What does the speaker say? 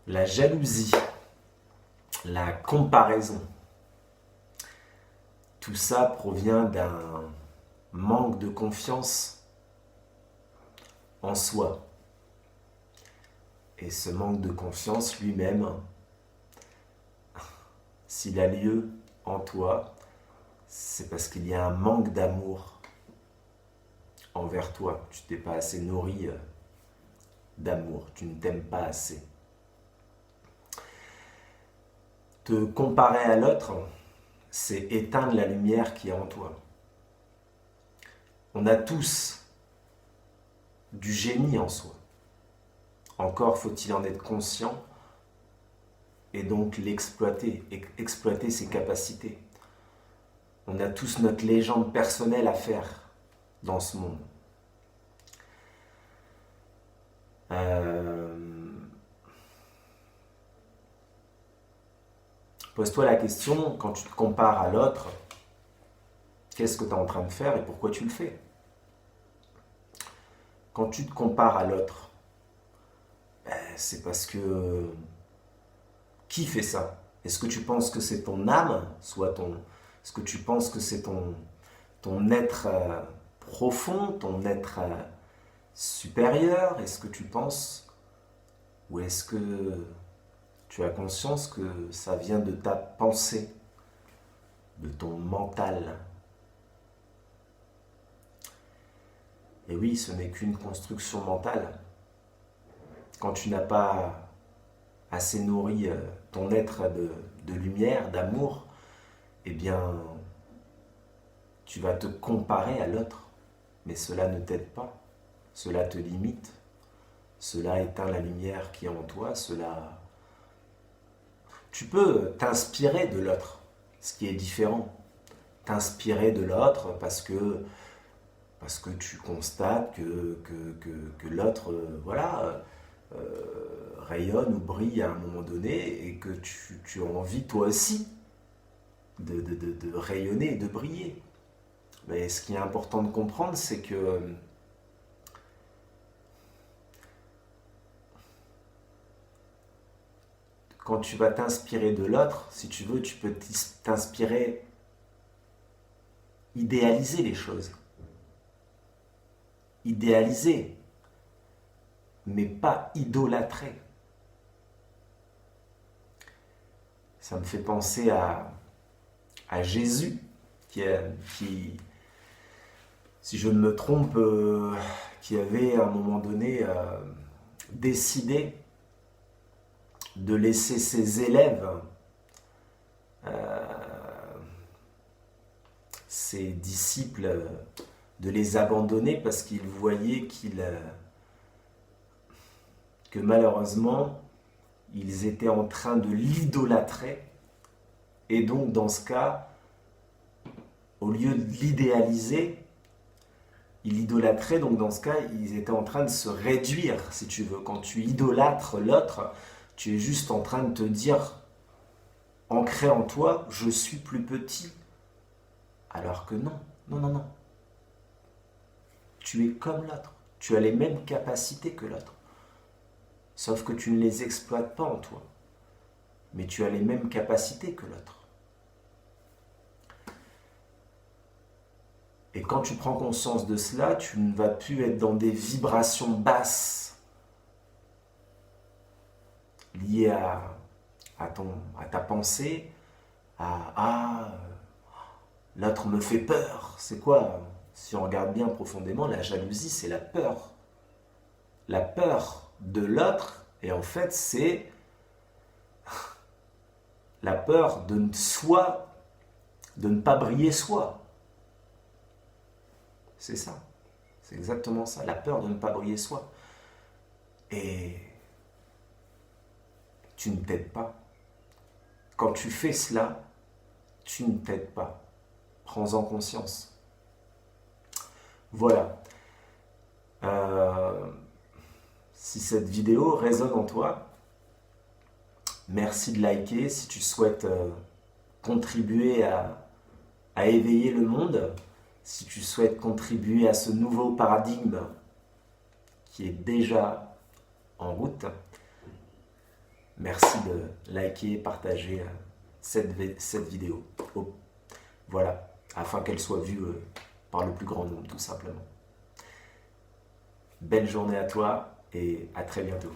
La jalousie, la comparaison, tout ça provient d'un manque de confiance en soi. Et ce manque de confiance lui-même, s'il a lieu en toi, c'est parce qu'il y a un manque d'amour envers toi. Tu t'es pas assez nourri d'amour, tu ne t'aimes pas assez. Te comparer à l'autre, c'est éteindre la lumière qui est en toi. On a tous du génie en soi. Encore faut-il en être conscient et donc l'exploiter, exploiter ses capacités. On a tous notre légende personnelle à faire dans ce monde. Pose-toi la question, quand tu te compares à l'autre, qu'est-ce que tu es en train de faire et pourquoi tu le fais? Quand tu te compares à l'autre, c'est parce que... Qui fait ça? Est-ce que tu penses que c'est ton âme, est-ce que tu penses que c'est ton être profond, ton être supérieur? Est-ce que tu penses, ou est-ce que tu as conscience que ça vient de ta pensée, de ton mental? Et oui, ce n'est qu'une construction mentale. Quand tu n'as pas assez nourri ton être de lumière, d'amour, eh bien, tu vas te comparer à l'autre. Mais cela ne t'aide pas, cela te limite, cela éteint la lumière qui est en toi, cela... Tu peux t'inspirer de l'autre, ce qui est différent. T'inspirer de l'autre parce que tu constates que l'autre, voilà, rayonne ou brille à un moment donné et que tu as envie toi aussi de rayonner et de briller. Mais ce qui est important de comprendre, c'est que quand tu vas t'inspirer de l'autre, si tu veux, tu peux t'inspirer, idéaliser les choses. Idéaliser, mais pas idolâtrer. Ça me fait penser à Jésus, qui, si je ne me trompe, qui avait à un moment donné décidé de laisser ses élèves, ses disciples, de les abandonner parce qu'il voyait que malheureusement, ils étaient en train de l'idolâtrer. Et donc, dans ce cas, au lieu de l'idéaliser, il idolâtrait, donc dans ce cas, ils étaient en train de se réduire, si tu veux. Quand tu idolâtres l'autre, tu es juste en train de te dire, ancré en toi, je suis plus petit. Alors que non, non, non, non. Tu es comme l'autre. Tu as les mêmes capacités que l'autre. Sauf que tu ne les exploites pas en toi. Mais tu as les mêmes capacités que l'autre. Et quand tu prends conscience de cela, tu ne vas plus être dans des vibrations basses liées à ta pensée, l'autre me fait peur. C'est quoi? Si on regarde bien profondément, la jalousie, c'est la peur. La peur de l'autre, et en fait, c'est la peur de ne pas briller soi. C'est ça. C'est exactement ça. La peur de ne pas briller soi. Et tu ne t'aides pas. Quand tu fais cela, tu ne t'aides pas. Prends-en conscience. Voilà. Si cette vidéo résonne en toi, merci de liker. Si tu souhaites contribuer à éveiller le monde, si tu souhaites contribuer à ce nouveau paradigme qui est déjà en route, Merci de liker, partager cette vidéo. Voilà, afin qu'elle soit vue par le plus grand nombre, tout simplement. Belle journée à toi et à très bientôt.